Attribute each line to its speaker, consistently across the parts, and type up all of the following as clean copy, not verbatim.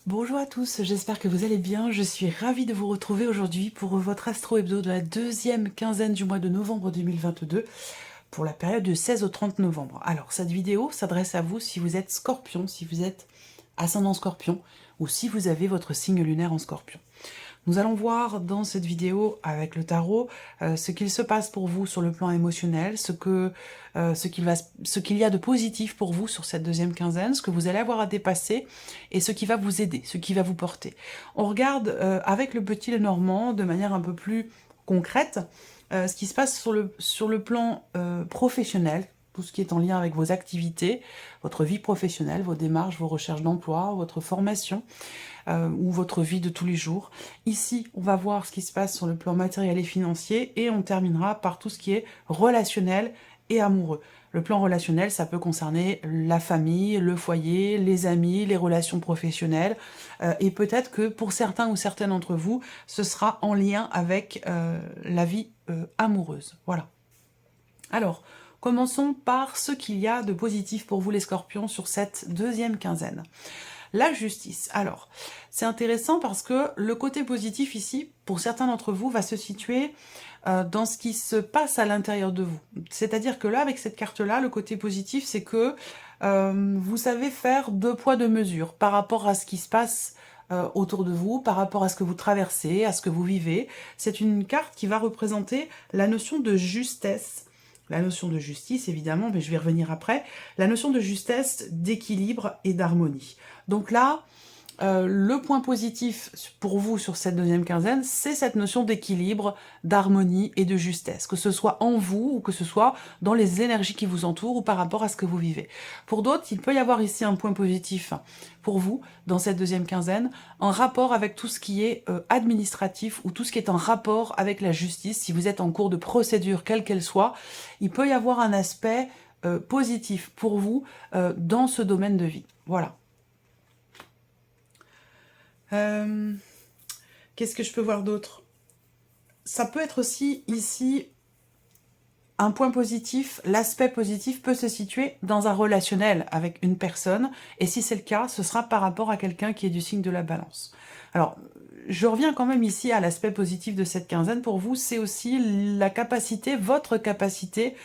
Speaker 1: Bonjour à tous, j'espère que vous allez bien. Je suis ravie de vous retrouver aujourd'hui pour votre Astro Hebdo de la deuxième quinzaine du mois de novembre 2022 pour la période du 16 au 30 novembre. Alors, cette vidéo s'adresse à vous si vous êtes Scorpion, si vous êtes ascendant Scorpion ou si vous avez votre signe lunaire en Scorpion. Nous allons voir dans cette vidéo avec le tarot ce qu'il se passe pour vous sur le plan émotionnel, ce qu'il y a de positif pour vous sur cette deuxième quinzaine, ce que vous allez avoir à dépasser et ce qui va vous aider, ce qui va vous porter. On regarde avec le petit Lenormand de manière un peu plus concrète ce qui se passe sur le plan professionnel, tout ce qui est en lien avec vos activités, votre vie professionnelle, vos démarches, vos recherches d'emploi, votre formation ou votre vie de tous les jours. Ici, on va voir ce qui se passe sur le plan matériel et financier et on terminera par tout ce qui est relationnel et amoureux. Le plan relationnel, ça peut concerner la famille, le foyer, les amis, les relations professionnelles et peut-être que pour certains ou certaines d'entre vous, ce sera en lien avec la vie amoureuse. Voilà. Alors, commençons par ce qu'il y a de positif pour vous les Scorpions sur cette deuxième quinzaine. La justice. Alors, c'est intéressant parce que le côté positif ici, pour certains d'entre vous, va se situer dans ce qui se passe à l'intérieur de vous. C'est-à-dire que là, avec cette carte-là, le côté positif, c'est que vous savez faire deux poids, deux mesures par rapport à ce qui se passe autour de vous, par rapport à ce que vous traversez, à ce que vous vivez. C'est une carte qui va représenter la notion de justesse, la notion de justice, évidemment, mais je vais y revenir après, la notion de justesse, d'équilibre et d'harmonie. Donc là, le point positif pour vous sur cette deuxième quinzaine, c'est cette notion d'équilibre, d'harmonie et de justesse, que ce soit en vous ou que ce soit dans les énergies qui vous entourent ou par rapport à ce que vous vivez. Pour d'autres, il peut y avoir ici un point positif pour vous dans cette deuxième quinzaine, en rapport avec tout ce qui est administratif ou tout ce qui est en rapport avec la justice. Si vous êtes en cours de procédure, quelle qu'elle soit, il peut y avoir un aspect positif pour vous dans ce domaine de vie. Voilà. Qu'est-ce que je peux voir d'autre? Ça peut être aussi ici un point positif. L'aspect positif peut se situer dans un relationnel avec une personne, et si c'est le cas, ce sera par rapport à quelqu'un qui est du signe de la Balance. Alors, je reviens quand même ici à l'aspect positif de cette quinzaine. Pour vous, c'est aussi la capacité, votre capacité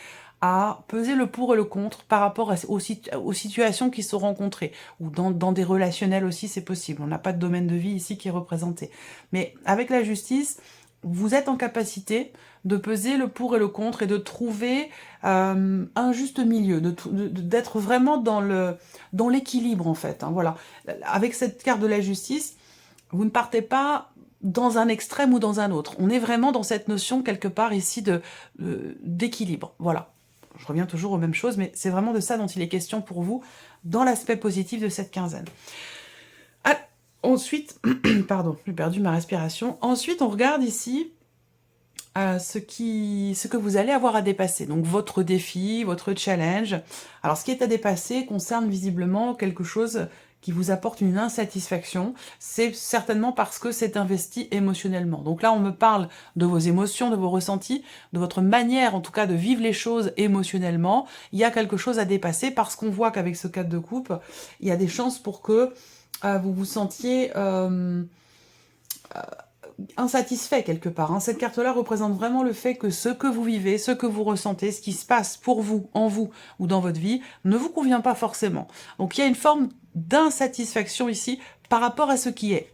Speaker 1: à peser le pour et le contre par rapport aux situations qui sont rencontrées, ou dans des relationnels aussi, c'est possible. On n'a pas de domaine de vie ici qui est représenté. Mais avec la justice, vous êtes en capacité de peser le pour et le contre et de trouver un juste milieu, d'être vraiment dans l'équilibre en fait. Hein, voilà. Avec cette carte de la justice, vous ne partez pas dans un extrême ou dans un autre. On est vraiment dans cette notion quelque part ici d'équilibre. Voilà. Je reviens toujours aux mêmes choses, mais c'est vraiment de ça dont il est question pour vous dans l'aspect positif de cette quinzaine. Ah, ensuite, pardon, j'ai perdu ma respiration. Ensuite, on regarde ici ce que vous allez avoir à dépasser. Donc, votre défi, votre challenge. Alors, ce qui est à dépasser concerne visiblement quelque chose qui vous apporte une insatisfaction, c'est certainement parce que c'est investi émotionnellement. Donc là, on me parle de vos émotions, de vos ressentis, de votre manière, en tout cas, de vivre les choses émotionnellement. Il y a quelque chose à dépasser parce qu'on voit qu'avec ce 4 de coupe, il y a des chances pour que vous vous sentiez insatisfait quelque part. Hein. Cette carte-là représente vraiment le fait que ce que vous vivez, ce que vous ressentez, ce qui se passe pour vous, en vous ou dans votre vie, ne vous convient pas forcément. Donc il y a une forme d'insatisfaction ici par rapport à ce qui est.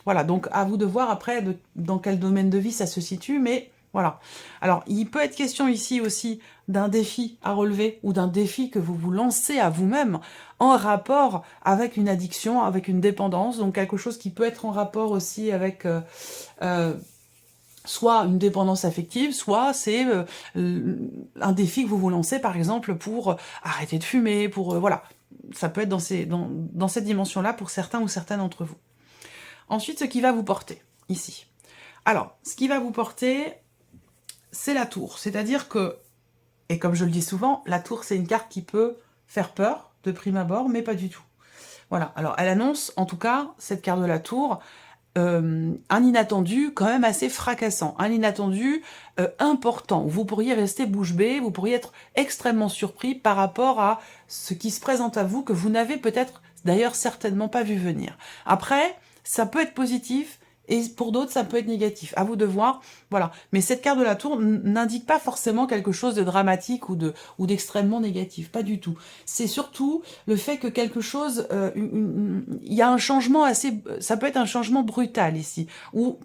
Speaker 1: Voilà, donc à vous de voir après dans quel domaine de vie ça se situe, mais voilà. Alors, il peut être question ici aussi d'un défi à relever ou d'un défi que vous vous lancez à vous-même en rapport avec une addiction, avec une dépendance, donc quelque chose qui peut être en rapport aussi avec soit une dépendance affective, soit c'est un défi que vous vous lancez par exemple pour arrêter de fumer, pour voilà. Ça peut être dans cette dimension-là pour certains ou certaines d'entre vous. Ensuite, ce qui va vous porter, ici. Alors, ce qui va vous porter, c'est la tour. C'est-à-dire que, et comme je le dis souvent, la tour, c'est une carte qui peut faire peur de prime abord, mais pas du tout. Voilà, alors elle annonce, en tout cas, cette carte de la tour, un inattendu quand même assez fracassant, un inattendu important. Vous pourriez rester bouche bée, vous pourriez être extrêmement surpris par rapport à ce qui se présente à vous, que vous n'avez peut-être d'ailleurs certainement pas vu venir. Après, ça peut être positif, et pour d'autres, ça peut être négatif. À vous de voir, voilà. Mais cette carte de la tour n'indique pas forcément quelque chose de dramatique ou d'extrêmement négatif, pas du tout. C'est surtout le fait que quelque chose, il y a un changement assez, ça peut être un changement brutal ici, ou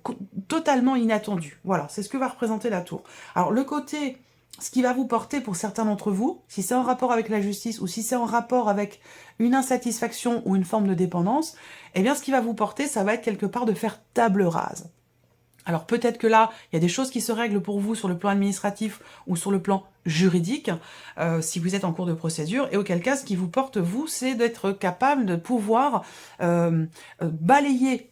Speaker 1: totalement inattendu. Voilà, c'est ce que va représenter la tour. Alors le côté, ce qui va vous porter pour certains d'entre vous, si c'est en rapport avec la justice ou si c'est en rapport avec une insatisfaction ou une forme de dépendance, eh bien ce qui va vous porter, ça va être quelque part de faire table rase. Alors peut-être que là, il y a des choses qui se règlent pour vous sur le plan administratif ou sur le plan juridique, si vous êtes en cours de procédure, et auquel cas, ce qui vous porte, vous, c'est d'être capable de pouvoir balayer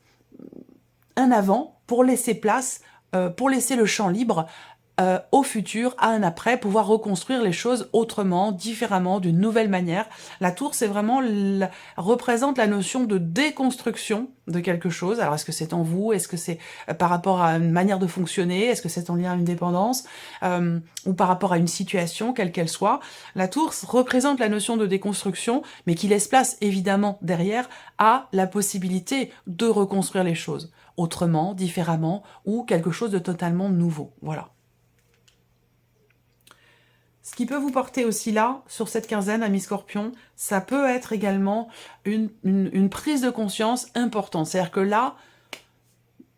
Speaker 1: un avant pour laisser place, pour laisser le champ libre au futur, à un après, pouvoir reconstruire les choses autrement, différemment, d'une nouvelle manière. La tour, c'est vraiment, représente la notion de déconstruction de quelque chose. Alors, est-ce que c'est en vous? Est-ce que c'est par rapport à une manière de fonctionner? Est-ce que c'est en lien à une dépendance? Ou par rapport à une situation, quelle qu'elle soit? La tour représente la notion de déconstruction, mais qui laisse place, évidemment, derrière, à la possibilité de reconstruire les choses autrement, différemment, ou quelque chose de totalement nouveau. Voilà. Ce qui peut vous porter aussi là, sur cette quinzaine, amis Scorpion, ça peut être également une prise de conscience importante. C'est-à-dire que là,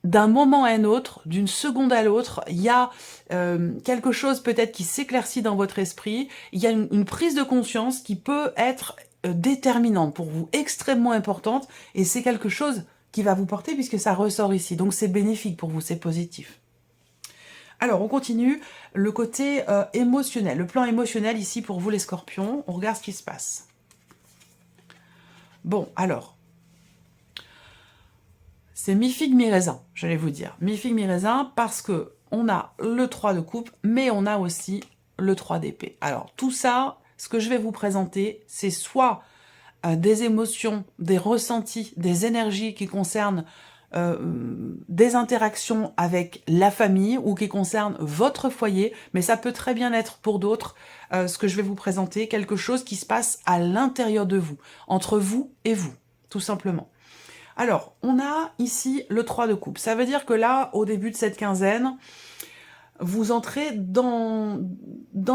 Speaker 1: d'un moment à un autre, d'une seconde à l'autre, il y a quelque chose peut-être qui s'éclaircit dans votre esprit, il y a une prise de conscience qui peut être déterminante pour vous, extrêmement importante, et c'est quelque chose qui va vous porter puisque ça ressort ici. Donc c'est bénéfique pour vous, c'est positif. Alors, on continue, le côté émotionnel, le plan émotionnel ici pour vous les Scorpions. On regarde ce qui se passe. Bon, alors, c'est mi-figue, mi-raisin, j'allais vous dire. Mi-figue, mi-raisin, parce que on a le 3 de coupe, mais on a aussi le 3 d'épée. Alors, tout ça, ce que je vais vous présenter, c'est soit des émotions, des ressentis, des énergies qui concernent des interactions avec la famille ou qui concernent votre foyer, mais ça peut très bien être pour d'autres, ce que je vais vous présenter, quelque chose qui se passe à l'intérieur de vous, entre vous et vous, tout simplement. Alors, on a ici le 3 de coupe. Ça veut dire que là, au début de cette quinzaine, vous entrez dans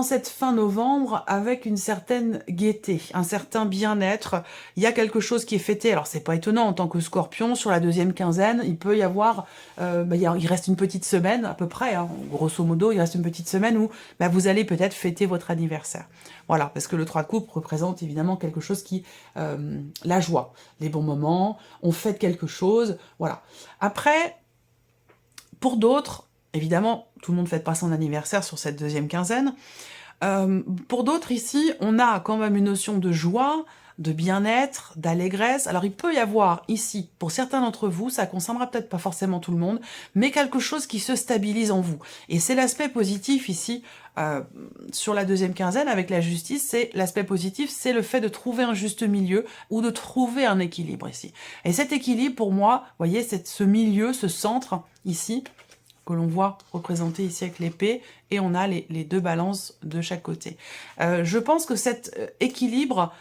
Speaker 1: cette fin novembre avec une certaine gaieté, un certain bien-être. Il y a quelque chose qui est fêté. Alors, c'est pas étonnant, en tant que Scorpion, sur la deuxième quinzaine, il peut y avoir... il reste une petite semaine, à peu près, hein, grosso modo, il reste une petite semaine où vous allez peut-être fêter votre anniversaire. Voilà, parce que le 3 de coupe représente évidemment quelque chose qui... la joie, les bons moments, on fête quelque chose, voilà. Après, pour d'autres, évidemment, tout le monde ne fête pas son anniversaire sur cette deuxième quinzaine. Pour d'autres, ici, on a quand même une notion de joie, de bien-être, d'allégresse. Alors, il peut y avoir ici, pour certains d'entre vous, ça concernera peut-être pas forcément tout le monde, mais quelque chose qui se stabilise en vous. Et c'est l'aspect positif ici, sur la deuxième quinzaine, avec la justice, c'est l'aspect positif, c'est le fait de trouver un juste milieu ou de trouver un équilibre ici. Et cet équilibre, pour moi, vous voyez, c'est ce milieu, ce centre ici, que l'on voit représenté ici avec l'épée, et on a les deux balances de chaque côté. Je pense que cet équilibre,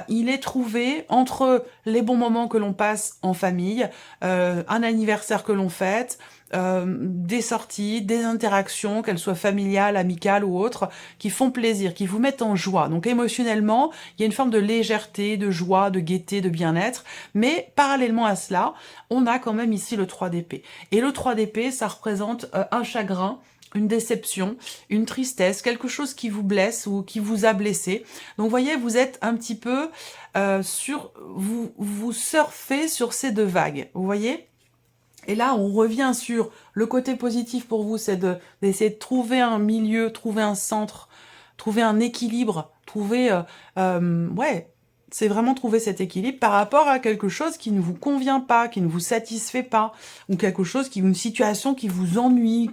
Speaker 1: il est trouvé entre les bons moments que l'on passe en famille, un anniversaire que l'on fête, des sorties, des interactions, qu'elles soient familiales, amicales ou autres, qui font plaisir, qui vous mettent en joie. Donc émotionnellement, il y a une forme de légèreté, de joie, de gaieté, de bien-être, mais parallèlement à cela, on a quand même ici le 3 d'épée. Et le 3 d'épée, ça représente un chagrin, une déception, une tristesse, quelque chose qui vous blesse ou qui vous a blessé. Donc vous voyez, vous êtes un petit peu vous surfez sur ces deux vagues, vous voyez? Et là, on revient sur le côté positif pour vous, c'est d'essayer de trouver un milieu, trouver un centre, trouver un équilibre, trouver... ouais, c'est vraiment trouver cet équilibre par rapport à quelque chose qui ne vous convient pas, qui ne vous satisfait pas, ou quelque chose une situation qui vous ennuie,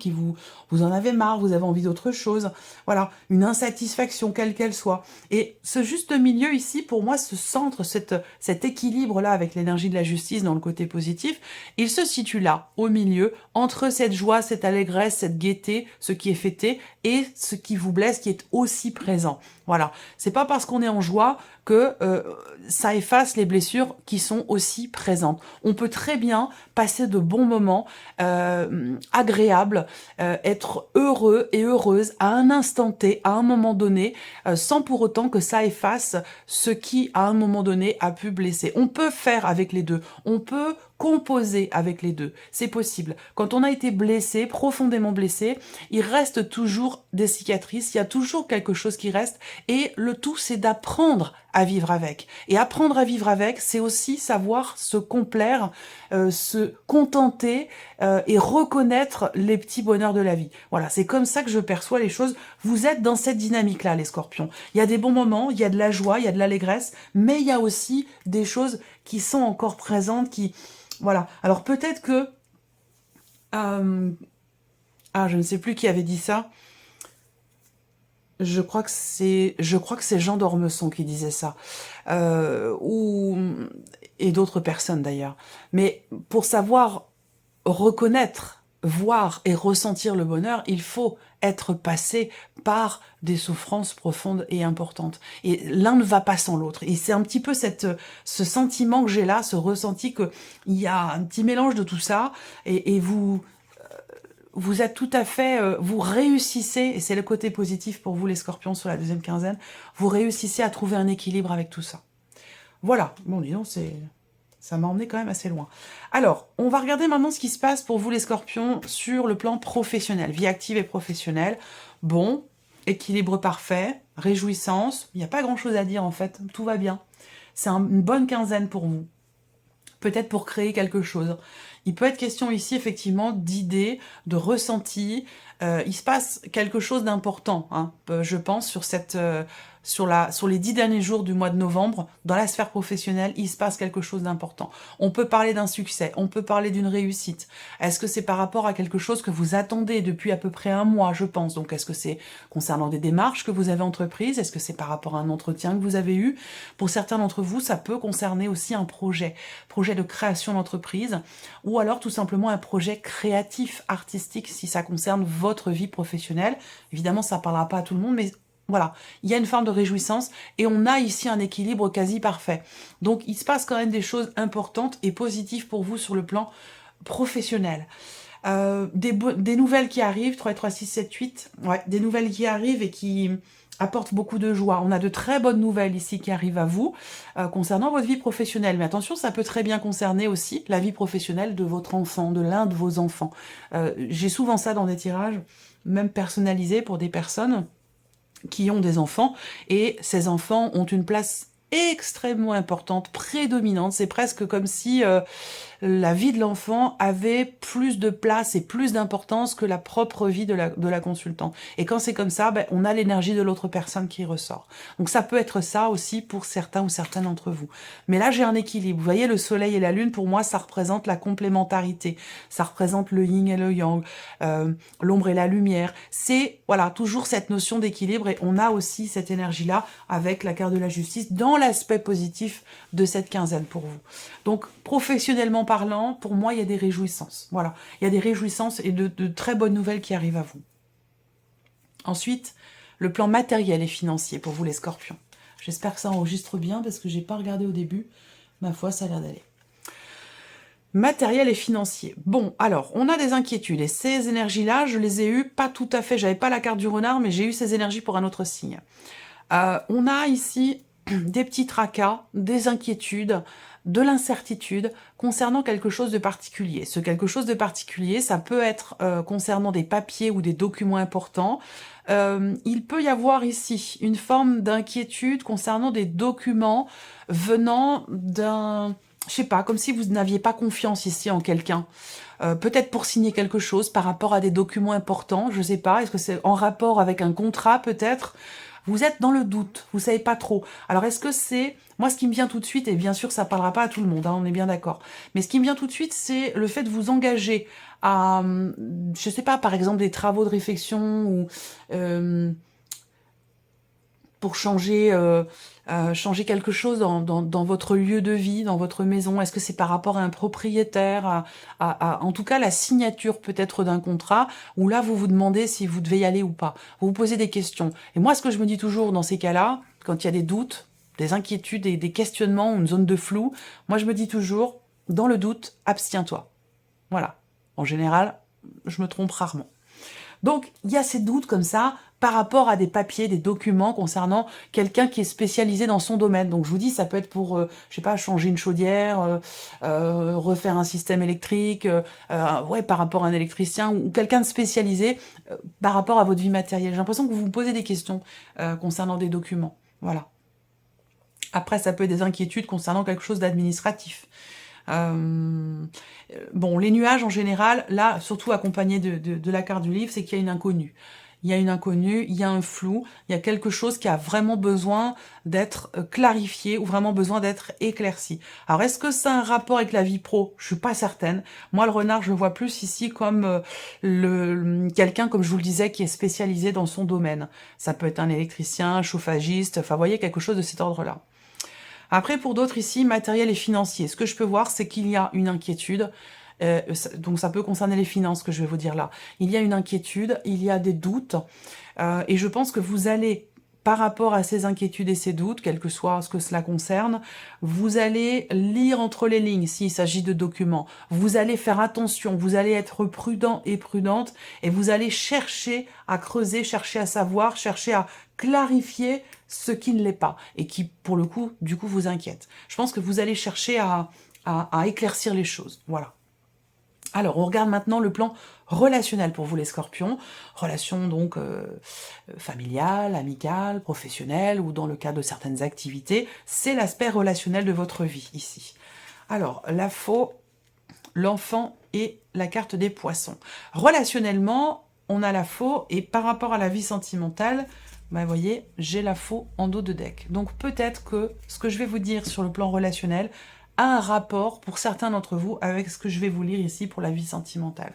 Speaker 1: vous en avez marre, vous avez envie d'autre chose. Voilà, une insatisfaction, quelle qu'elle soit. Et ce juste milieu ici, pour moi, ce centre, cet équilibre-là avec l'énergie de la justice dans le côté positif, il se situe là, au milieu, entre cette joie, cette allégresse, cette gaieté, ce qui est fêté, et ce qui vous blesse, qui est aussi présent. Voilà, c'est pas parce qu'on est en joie que ça efface les blessures qui sont aussi présentes. On peut très bien passer de bons moments agréables, être heureux et heureuse à un instant T, à un moment donné, sans pour autant que ça efface ce qui, à un moment donné, a pu blesser. On peut faire avec les deux, on peut composer avec les deux, c'est possible. Quand on a été blessé, profondément blessé, il reste toujours des cicatrices, il y a toujours quelque chose qui reste, et le tout c'est d'apprendre à vivre avec. Et apprendre à vivre avec, c'est aussi savoir se complaire, se contenter et reconnaître les petits bonheurs de la vie. Voilà, c'est comme ça que je perçois les choses. Vous êtes dans cette dynamique-là, les scorpions. Il y a des bons moments, il y a de la joie, il y a de l'allégresse, mais il y a aussi des choses qui sont encore présentes, qui... Voilà. Alors peut-être que... je ne sais plus qui avait dit ça. Je crois que c'est Jean d'Ormesson qui disait ça. Et d'autres personnes d'ailleurs. Mais pour savoir reconnaître, voir et ressentir le bonheur, il faut être passé par des souffrances profondes et importantes. Et l'un ne va pas sans l'autre. Et c'est un petit peu ce sentiment que j'ai là, ce ressenti qu'il y a un petit mélange de tout ça, et vous êtes tout à fait, vous réussissez, et c'est le côté positif pour vous les scorpions sur la deuxième quinzaine, vous réussissez à trouver un équilibre avec tout ça. Voilà, bon dis donc, ça m'a emmené quand même assez loin. Alors, on va regarder maintenant ce qui se passe pour vous les scorpions sur le plan professionnel, vie active et professionnelle. Bon, équilibre parfait, réjouissance, il n'y a pas grand chose à dire en fait, tout va bien. C'est une bonne quinzaine pour vous. Peut-être pour créer quelque chose. Il peut être question ici, effectivement, d'idées, de ressentis. Il se passe quelque chose d'important, hein, je pense, sur les 10 derniers jours du mois de novembre. Dans la sphère professionnelle, il se passe quelque chose d'important. On peut parler d'un succès, on peut parler d'une réussite. Est-ce que c'est par rapport à quelque chose que vous attendez depuis à peu près un mois, je pense. Donc, est-ce que c'est concernant des démarches que vous avez entreprises? Est-ce que c'est par rapport à un entretien que vous avez eu? Pour certains d'entre vous, ça peut concerner aussi un projet de création d'entreprise, ou alors tout simplement un projet créatif, artistique, si ça concerne votre vie professionnelle. Évidemment, ça ne parlera pas à tout le monde, mais voilà, il y a une forme de réjouissance et on a ici un équilibre quasi parfait. Donc, il se passe quand même des choses importantes et positives pour vous sur le plan professionnel. Des nouvelles qui arrivent, 3, 3, 6, 7, 8, ouais, des nouvelles qui arrivent et qui apportent beaucoup de joie. On a de très bonnes nouvelles ici qui arrivent à vous concernant votre vie professionnelle. Mais attention, ça peut très bien concerner aussi la vie professionnelle de votre enfant, de l'un de vos enfants. J'ai souvent ça dans des tirages, même personnalisés pour des personnes qui ont des enfants, et ces enfants ont une place extrêmement importante, prédominante. C'est presque comme si la vie de l'enfant avait plus de place et plus d'importance que la propre vie de la consultante. Et quand c'est comme ça, ben, on a l'énergie de l'autre personne qui ressort. Donc ça peut être ça aussi pour certains ou certaines d'entre vous. Mais là, j'ai un équilibre. Vous voyez, le soleil et la lune, pour moi, ça représente la complémentarité. Ça représente le yin et le yang, l'ombre et la lumière. C'est, voilà, toujours cette notion d'équilibre, et on a aussi cette énergie-là avec la carte de la justice dans l'aspect positif de cette quinzaine pour vous. Donc, professionnellement parlant, pour moi, il y a des réjouissances. Voilà, il y a des réjouissances et de très bonnes nouvelles qui arrivent à vous. Ensuite, le plan matériel et financier pour vous les scorpions. J'espère que ça enregistre bien parce que j'ai pas regardé au début. Ma foi, ça a l'air d'aller. Matériel et financier. Bon, alors, on a des inquiétudes. Et ces énergies-là, je les ai eues pas tout à fait. J'avais pas la carte du renard, mais j'ai eu ces énergies pour un autre signe. On a ici des petits tracas, des inquiétudes, de l'incertitude concernant quelque chose de particulier. Ce quelque chose de particulier, ça peut être concernant des papiers ou des documents importants. Il peut y avoir ici une forme d'inquiétude concernant des documents venant d'un... Je sais pas, comme si vous n'aviez pas confiance ici en quelqu'un. Peut-être pour signer quelque chose par rapport à des documents importants, je sais pas. Est-ce que c'est en rapport avec un contrat peut-être ? Vous êtes dans le doute, vous savez pas trop. Alors est-ce que c'est... Moi, ce qui me vient tout de suite, et bien sûr, ça parlera pas à tout le monde, hein, on est bien d'accord. Mais ce qui me vient tout de suite, c'est le fait de vous engager à, je sais pas, par exemple, des travaux de réflexion ou... pour changer, changer quelque chose dans votre lieu de vie, dans votre maison? Est-ce que c'est par rapport à un propriétaire, en tout cas la signature peut-être d'un contrat, où là vous vous demandez si vous devez y aller ou pas. Vous vous posez des questions. Et moi, ce que je me dis toujours dans ces cas-là, quand il y a des doutes, des inquiétudes, des questionnements, une zone de flou, moi je me dis toujours, dans le doute, abstiens-toi. Voilà. En général, je me trompe rarement. Donc, il y a ces doutes comme ça par rapport à des papiers, des documents concernant quelqu'un qui est spécialisé dans son domaine. Donc, je vous dis, ça peut être pour, je sais pas, changer une chaudière, refaire un système électrique, ouais, par rapport à un électricien ou quelqu'un de spécialisé par rapport à votre vie matérielle. J'ai l'impression que vous vous posez des questions concernant des documents. Voilà. Après, ça peut être des inquiétudes concernant quelque chose d'administratif. Bon, les nuages en général, là, surtout accompagnés de la carte du livre, c'est qu'il y a une inconnue. Il y a une inconnue, il y a un flou, il y a quelque chose qui a vraiment besoin d'être clarifié ou vraiment besoin d'être éclairci. Alors, est-ce que c'est un rapport avec la vie pro? Je suis pas certaine. Moi, le renard, je le vois plus ici comme quelqu'un, comme je vous le disais, qui est spécialisé dans son domaine. Ça peut être un électricien, un chauffagiste, enfin, vous voyez, quelque chose de cet ordre-là. Après, pour d'autres ici, matériel et financier. Ce que je peux voir, c'est qu'il y a une inquiétude. Donc ça peut concerner les finances, que je vais vous dire là. Il y a une inquiétude, il y a des doutes. Et je pense que vous allez, par rapport à ces inquiétudes et ces doutes, quel que soit ce que cela concerne, vous allez lire entre les lignes s'il s'agit de documents. Vous allez faire attention, vous allez être prudent et prudente, et vous allez chercher à creuser, chercher à savoir, chercher à clarifier ce qui ne l'est pas, et qui, pour le coup, du coup, vous inquiète. Je pense que vous allez chercher à éclaircir les choses. Voilà. Alors, on regarde maintenant le plan relationnel pour vous les scorpions. Relation donc familiale, amicale, professionnelle, ou dans le cadre de certaines activités. C'est l'aspect relationnel de votre vie ici. Alors, la faux, l'enfant et la carte des poissons. Relationnellement, on a la faux, et par rapport à la vie sentimentale, bah, vous voyez, j'ai la faux en dos de deck. Donc peut-être que ce que je vais vous dire sur le plan relationnel a un rapport, pour certains d'entre vous, avec ce que je vais vous lire ici pour la vie sentimentale.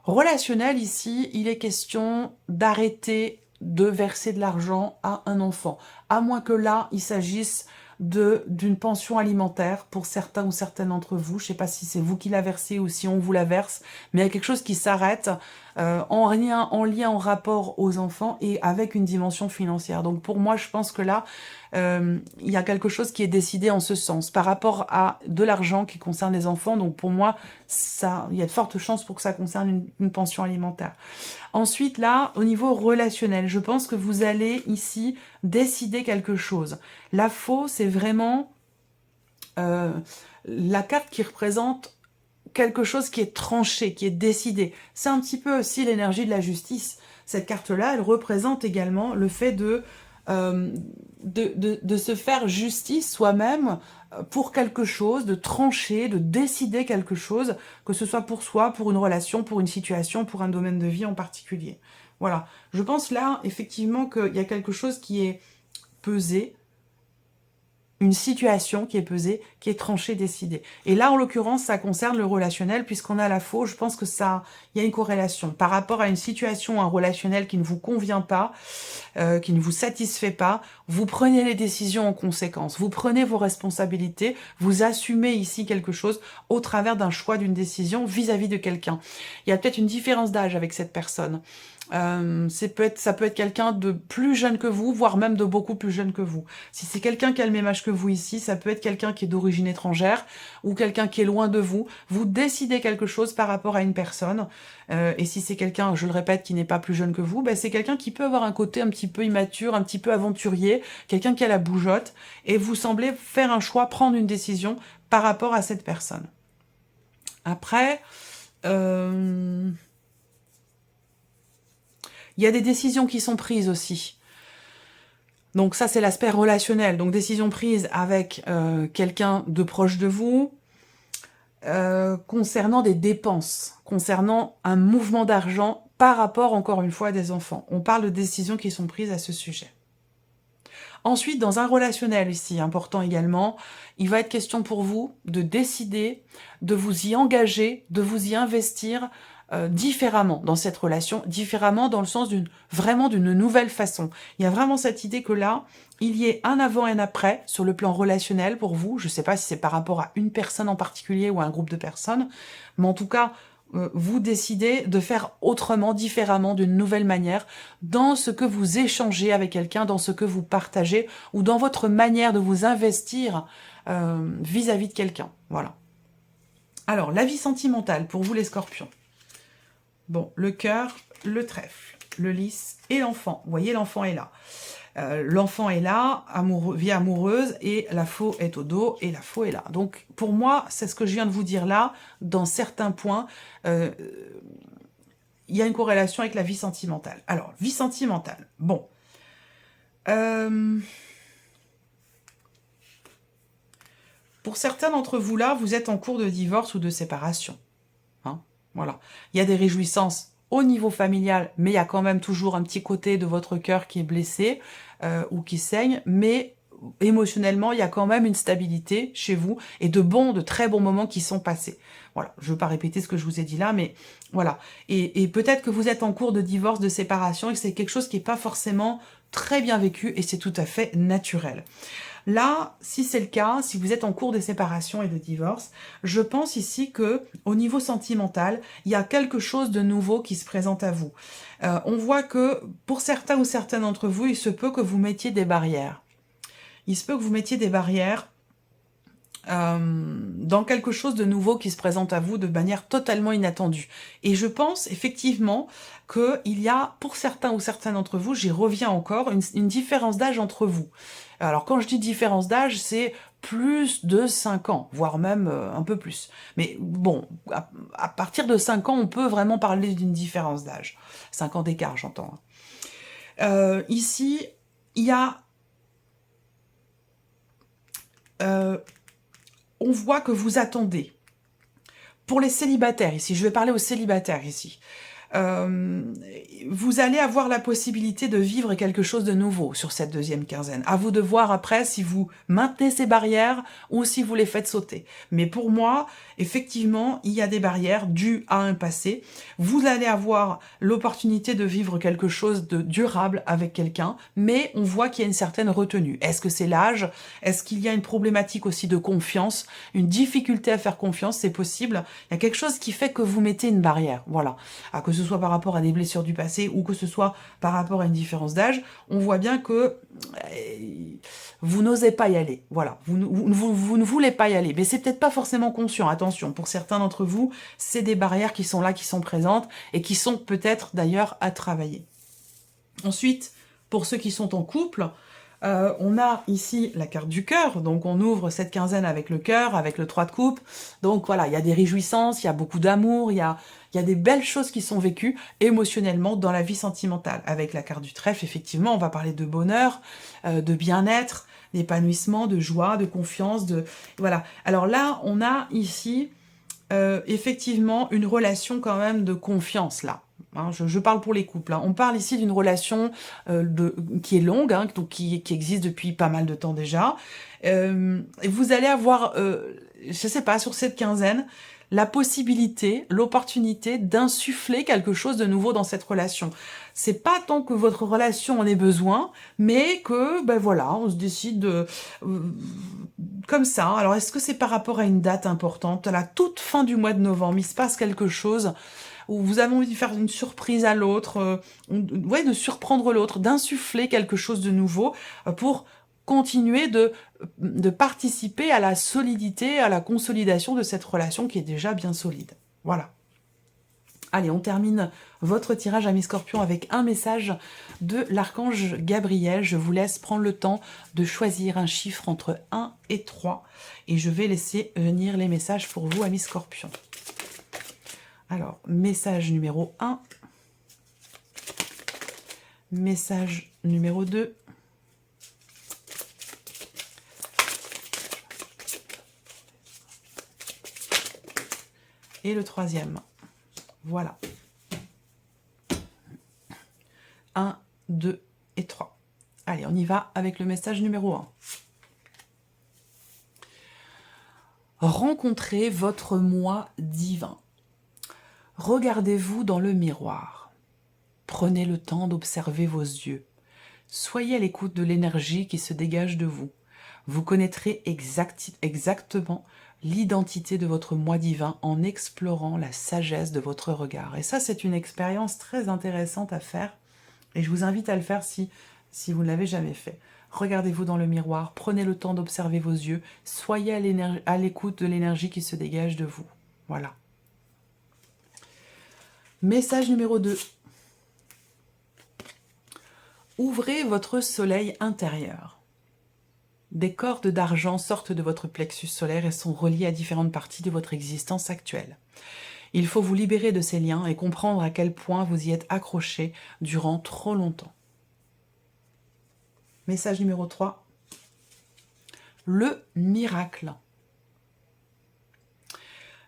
Speaker 1: Relationnel, ici, il est question d'arrêter de verser de l'argent à un enfant. À moins que là, il s'agisse d'une pension alimentaire pour certains ou certaines d'entre vous. Je ne sais pas si c'est vous qui la versez ou si on vous la verse, mais il y a quelque chose qui s'arrête en lien, en rapport aux enfants et avec une dimension financière. Donc pour moi, je pense que là, il y a quelque chose qui est décidé en ce sens, par rapport à de l'argent qui concerne les enfants. Donc pour moi, il y a de fortes chances pour que ça concerne une pension alimentaire. Ensuite, là, au niveau relationnel, je pense que vous allez ici décider quelque chose. La faux, c'est vraiment la carte qui représente quelque chose qui est tranché, qui est décidé. C'est un petit peu aussi l'énergie de la justice. Cette carte-là, elle représente également le fait de se faire justice soi-même pour quelque chose, de trancher, de décider quelque chose, que ce soit pour soi, pour une relation, pour une situation, pour un domaine de vie en particulier. Voilà. Je pense là, effectivement, qu'il y a quelque chose qui est pesé, une situation qui est pesée, qui est tranchée, décidée. Et là, en l'occurrence, ça concerne le relationnel, puisqu'on a la faux. Je pense que ça, il y a une corrélation. Par rapport à une situation, un relationnel qui ne vous convient pas, qui ne vous satisfait pas, vous prenez les décisions en conséquence. Vous prenez vos responsabilités, vous assumez ici quelque chose au travers d'un choix, d'une décision vis-à-vis de quelqu'un. Il y a peut-être une différence d'âge avec cette personne. Ça peut être quelqu'un de plus jeune que vous, voire même de beaucoup plus jeune que vous. Si c'est quelqu'un qui a le même âge que vous ici, ça peut être quelqu'un qui est d'origine étrangère ou quelqu'un qui est loin de vous. Vous décidez quelque chose par rapport à une personne. Et si c'est quelqu'un, je le répète, qui n'est pas plus jeune que vous, ben c'est quelqu'un qui peut avoir un côté un petit peu immature, un petit peu aventurier, quelqu'un qui a la bougeotte, et vous semblez faire un choix, prendre une décision par rapport à cette personne. Après... il y a des décisions qui sont prises aussi. Donc ça, c'est l'aspect relationnel. Donc décision prise avec quelqu'un de proche de vous, concernant des dépenses, concernant un mouvement d'argent par rapport, encore une fois, à des enfants. On parle de décisions qui sont prises à ce sujet. Ensuite, dans un relationnel ici, important également, il va être question pour vous de décider, de vous y engager, de vous y investir différemment dans cette relation, différemment dans le sens vraiment d'une nouvelle façon. Il y a vraiment cette idée que là, il y ait un avant et un après sur le plan relationnel pour vous. Je ne sais pas si c'est par rapport à une personne en particulier ou à un groupe de personnes, mais en tout cas, vous décidez de faire autrement, différemment, d'une nouvelle manière, dans ce que vous échangez avec quelqu'un, dans ce que vous partagez, ou dans votre manière de vous investir vis-à-vis de quelqu'un. Voilà. Alors, la vie sentimentale, pour vous les scorpions. Bon, le cœur, le trèfle, le lys et l'enfant. Vous voyez, l'enfant est là. L'enfant est là, vie amoureuse, et la faux est au dos, et la faux est là. Donc, pour moi, c'est ce que je viens de vous dire là, dans certains points, il y a une corrélation avec la vie sentimentale. Alors, vie sentimentale, bon. Pour certains d'entre vous là, vous êtes en cours de divorce ou de séparation. Hein, voilà. Il y a des réjouissances au niveau familial, mais il y a quand même toujours un petit côté de votre cœur qui est blessé ou qui saigne, mais émotionnellement, il y a quand même une stabilité chez vous et de très bons moments qui sont passés. Voilà, je ne veux pas répéter ce que je vous ai dit là, mais voilà. Et peut-être que vous êtes en cours de divorce, de séparation, et que c'est quelque chose qui n'est pas forcément très bien vécu, et c'est tout à fait naturel. Là, si c'est le cas, si vous êtes en cours de séparation et de divorce, je pense ici que au niveau sentimental, il y a quelque chose de nouveau qui se présente à vous. On voit que pour certains ou certaines d'entre vous, il se peut que vous mettiez des barrières. Il se peut que vous mettiez des barrières dans quelque chose de nouveau qui se présente à vous de manière totalement inattendue. Et je pense effectivement qu'il y a, pour certains ou certaines d'entre vous, j'y reviens encore, une différence d'âge entre vous. Alors quand je dis différence d'âge, c'est plus de 5 ans, voire même un peu plus. Mais bon, à partir de 5 ans, on peut vraiment parler d'une différence d'âge. 5 ans d'écart, j'entends. Ici, il y a... on voit que vous attendez. Pour les célibataires ici, je vais parler aux célibataires ici. Vous allez avoir la possibilité de vivre quelque chose de nouveau sur cette deuxième quinzaine. À vous de voir après si vous maintenez ces barrières ou si vous les faites sauter. Mais pour moi, effectivement, il y a des barrières dues à un passé. Vous allez avoir l'opportunité de vivre quelque chose de durable avec quelqu'un, mais on voit qu'il y a une certaine retenue. Est-ce que c'est l'âge? Est-ce qu'il y a une problématique aussi de confiance? Une difficulté à faire confiance, c'est possible. Il y a quelque chose qui fait que vous mettez une barrière. Voilà. Que ce soit par rapport à des blessures du passé ou que ce soit par rapport à une différence d'âge, on voit bien que vous n'osez pas y aller. Voilà, vous ne voulez pas y aller. Mais c'est peut-être pas forcément conscient, attention. Pour certains d'entre vous, c'est des barrières qui sont là, qui sont présentes et qui sont peut-être d'ailleurs à travailler. Ensuite, pour ceux qui sont en couple, on a ici la carte du cœur, donc on ouvre cette quinzaine avec le cœur, avec le 3 de coupe. Donc voilà, il y a des réjouissances, il y a beaucoup d'amour, il y a des belles choses qui sont vécues émotionnellement dans la vie sentimentale. Avec la carte du trèfle, effectivement, on va parler de bonheur, de bien-être, d'épanouissement, de joie, de confiance, voilà. Alors là, on a ici effectivement une relation quand même de confiance là. Hein, je parle pour les couples. Hein. On parle ici d'une relation qui est longue, hein, donc qui existe depuis pas mal de temps déjà. Et vous allez avoir, je sais pas, sur cette quinzaine, la possibilité, l'opportunité d'insuffler quelque chose de nouveau dans cette relation. C'est pas tant que votre relation en ait besoin, mais que, ben voilà, on se décide comme ça. Alors, est-ce que c'est par rapport à une date importante? À la toute fin du mois de novembre, il se passe quelque chose où vous avez envie de faire une surprise à l'autre, ouais, de surprendre l'autre, d'insuffler quelque chose de nouveau pour continuer de participer à la solidité, à la consolidation de cette relation qui est déjà bien solide. Voilà. Allez, on termine votre tirage, amis scorpions, avec un message de l'archange Gabriel. Je vous laisse prendre le temps de choisir un chiffre entre 1 et 3. Et je vais laisser venir les messages pour vous, amis scorpions. Alors, message numéro 1. Message numéro 2. Et le troisième. Voilà. 1, 2 et 3. Allez, on y va avec le message numéro 1. Rencontrez votre moi divin. Regardez-vous dans le miroir. Prenez le temps d'observer vos yeux. Soyez à l'écoute de l'énergie qui se dégage de vous. Vous connaîtrez exactement l'identité de votre moi divin en explorant la sagesse de votre regard. Et ça, c'est une expérience très intéressante à faire. Et je vous invite à le faire si vous ne l'avez jamais fait. Regardez-vous dans le miroir, prenez le temps d'observer vos yeux, soyez à l'écoute de l'énergie qui se dégage de vous. Voilà. Message numéro 2. Ouvrez votre soleil intérieur. Des cordes d'argent sortent de votre plexus solaire et sont reliées à différentes parties de votre existence actuelle. Il faut vous libérer de ces liens et comprendre à quel point vous y êtes accroché durant trop longtemps. Message numéro 3. Le miracle.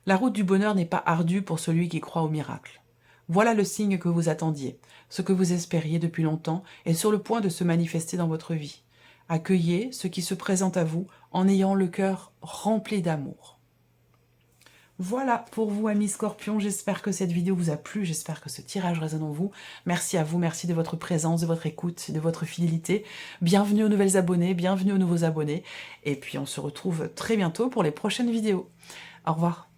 Speaker 1: La route du bonheur n'est pas ardue pour celui qui croit au miracle. Voilà le signe que vous attendiez, ce que vous espériez depuis longtemps est sur le point de se manifester dans votre vie. Accueillez ce qui se présente à vous en ayant le cœur rempli d'amour. Voilà pour vous, amis Scorpions. J'espère que cette vidéo vous a plu. J'espère que ce tirage résonne en vous. Merci à vous. Merci de votre présence, de votre écoute, de votre fidélité. Bienvenue aux nouvelles abonnés. Bienvenue aux nouveaux abonnés. Et puis, on se retrouve très bientôt pour les prochaines vidéos. Au revoir.